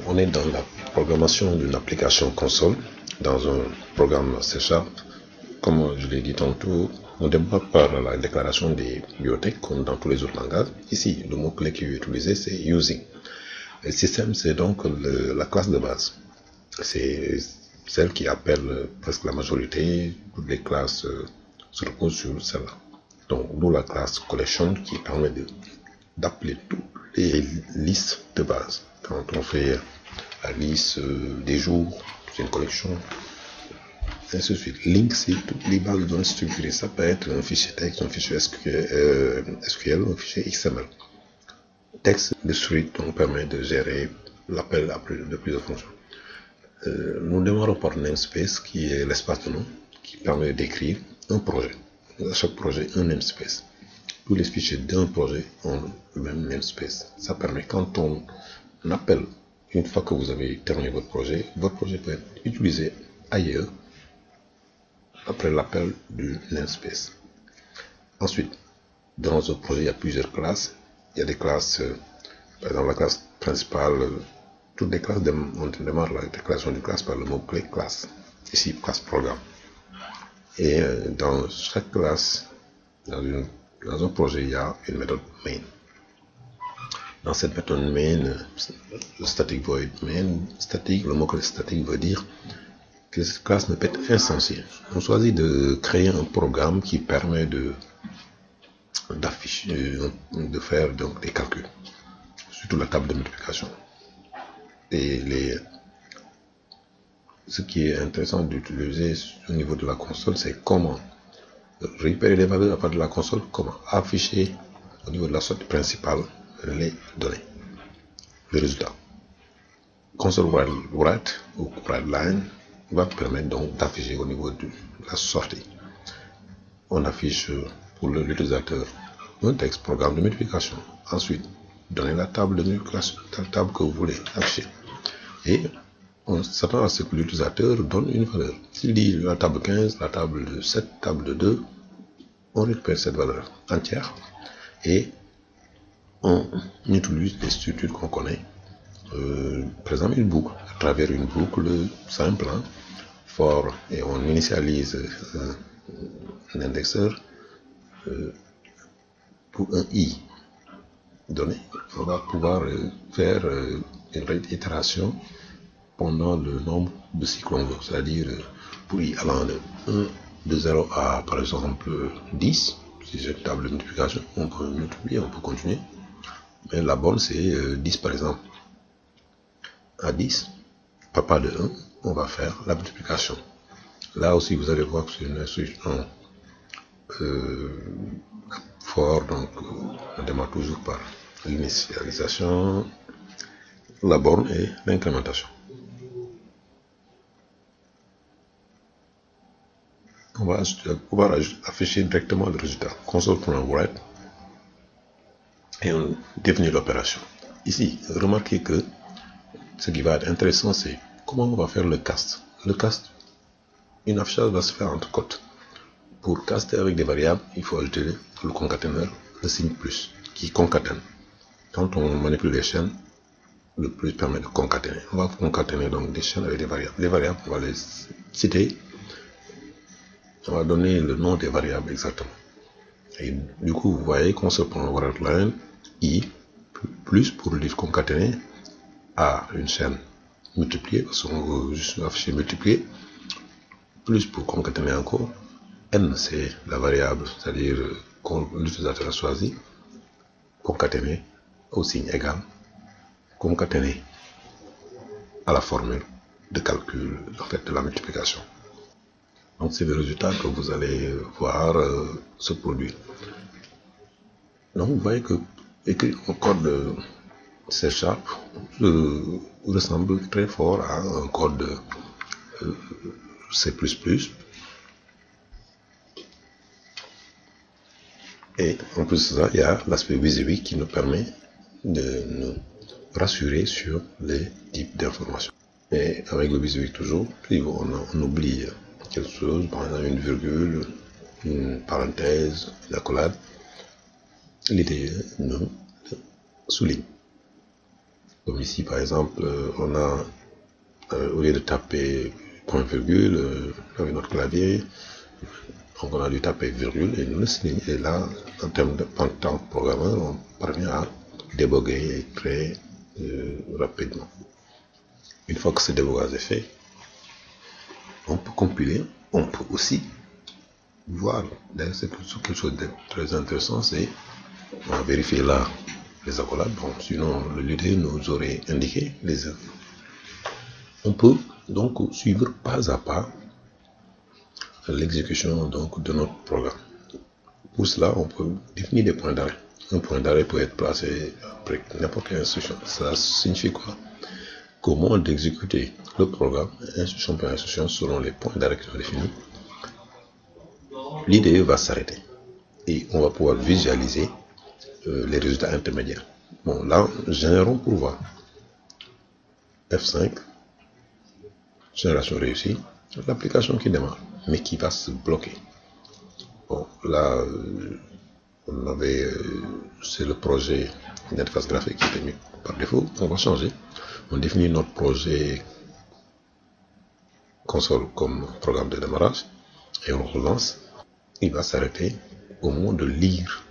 on est dans la programmation d'une application console, dans un programme C#. Comme je l'ai dit tantôt, on démarre par la déclaration des bibliothèques, comme dans tous les autres langages. Ici, le mot-clé qui est utilisé, c'est using. Le système, c'est donc la classe de base. C'est celle qui appelle presque la majorité. Toutes les classes se reposent sur celle-là. Donc, nous, la classe collection qui permet d'appeler toutes les listes de base. Quand on fait la liste des jours, c'est une collection, ainsi de suite. Link, c'est toutes les bases de données structurées. Ça peut être un fichier texte, un fichier SQL, un fichier XML. Texte de suite, donc, permet de gérer l'appel de plusieurs fonctions. Nous démarrons par namespace, qui est l'espace de nom, qui permet d'écrire un projet. À chaque projet, un namespace. Tous les fichiers d'un projet ont le même namespace. Ça permet, quand on appelle, une fois que vous avez terminé votre projet peut être utilisé ailleurs après l'appel du namespace. Ensuite, dans un projet, il y a plusieurs classes. Il y a des classes, par exemple la classe principale, toutes les classes, on démarre la déclaration d'une classe par le mot-clé classe. Ici, classe programme. Et dans chaque classe, dans un projet, il y a une méthode main. Dans cette méthode main, le static void main, le mot-clé statique veut dire que cette classe ne peut être instanciée. On choisit de créer un programme qui permet de faire donc des calculs, surtout la table de multiplication. Et ce qui est intéressant d'utiliser au niveau de la console, c'est comment récupérer les valeurs à partir de la console, comment afficher au niveau de la sortie principale les données, le résultat. Console write ou write line va permettre donc d'afficher au niveau de la sortie. On affiche pour l'utilisateur un texte, programme de multiplication. Ensuite, donnez la table de multiplication, la table que vous voulez afficher. Et on s'attend à ce que l'utilisateur donne une valeur. S'il dit la table 15, la table de 7, la table de 2, on récupère cette valeur entière et on utilise les structures qu'on connaît. Par exemple, une boucle. À travers une boucle simple, for, et on initialise un indexeur pour un i donné. On va pouvoir faire une réitération pendant le nombre de cycles on veut, c'est-à-dire pour i allant de 0 à par exemple 10, si c'est une table de multiplication, on peut multiplier, on peut continuer, mais la bonne c'est 10 par exemple. À 10, papa de 1, on va faire la multiplication. Là aussi vous allez voir que c'est une instruction for, donc on démarre toujours par l'initialisation, la borne et l'incrémentation. On va pouvoir afficher directement le résultat. Console.write et on définit l'opération. Ici, remarquez que ce qui va être intéressant, c'est comment on va faire le cast. Le cast, une affichage va se faire entre cotes. Pour caster avec des variables, il faut ajouter le concaténeur, le signe plus, qui concatène. Quand on manipule les chaînes, le plus permet de concaténer. On va concaténer donc des chaînes avec des variables. Les variables, on va les citer. On va donner le nom des variables exactement. Et du coup, vous voyez qu'on se prend write line i plus pour dire concaténer à une chaîne multipliée, parce qu'on veut juste afficher multiplier, plus pour concaténer encore. N, c'est la variable, c'est-à-dire qu'on l'utilisateur a choisi. Concaténer au signe égal. Concaténer à la formule de calcul en fait, de la multiplication. Donc c'est le résultat que vous allez voir se produire. Donc vous voyez que écrire un code C# ressemble très fort à un code C++. Et en plus de ça, il y a l'aspect WYSIWYG qui nous permet de nous rassurer sur les types d'informations. Et avec le WYSIWYG toujours, on oublie quelque chose, par exemple une virgule, une parenthèse, une accolade. L'idée nous souligne. Comme ici, par exemple, on a, au lieu de taper point virgule avec notre clavier, donc on a dû taper virgule et nous signe. Et là, en termes de temps programmeur, on parvient à déboguer très rapidement. Une fois que ce débogage est fait, on peut compiler, on peut aussi voir. D'ailleurs, c'est quelque chose de très intéressant, c'est on va vérifier là les accolades. Bon, sinon le leader nous aurait indiqué les erreurs. On peut donc suivre pas à pas l'exécution donc de notre programme. Pour cela, on peut définir des points d'arrêt. Un point d'arrêt peut être placé après n'importe quelle instruction. Ça signifie quoi? Qu'au moment d'exécuter le programme, instruction par instruction, selon les points d'arrêt qui sont définis, l'IDE va s'arrêter et on va pouvoir visualiser les résultats intermédiaires. Bon, là, générons pour voir. F5, génération réussie, l'application qui démarre, mais qui va se bloquer. Bon, là, on avait, c'est le projet d'interface graphique qui était mis par défaut. On va changer. On définit notre projet console comme programme de démarrage et on relance. Il va s'arrêter au moment de lire.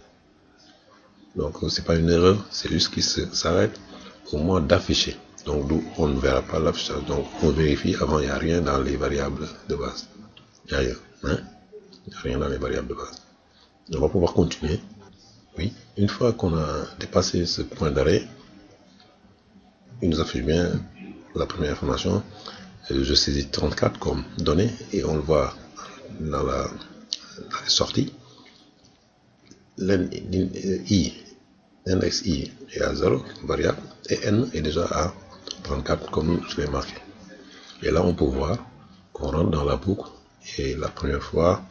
Donc, c'est pas une erreur, c'est juste qu'il s'arrête au moment d'afficher. Donc, on ne verra pas l'affichage. Donc, on vérifie avant, il n'y a rien dans les variables de base. Il n'y a rien dans les variables de base. On va pouvoir continuer. Oui, une fois qu'on a dépassé ce point d'arrêt, il nous affiche bien la première information. Je saisis 34 comme donnée et on le voit dans la sortie. L'index i est à 0, variable, et n est déjà à 34 comme je l'ai marqué. Et là, on peut voir qu'on rentre dans la boucle et la première fois,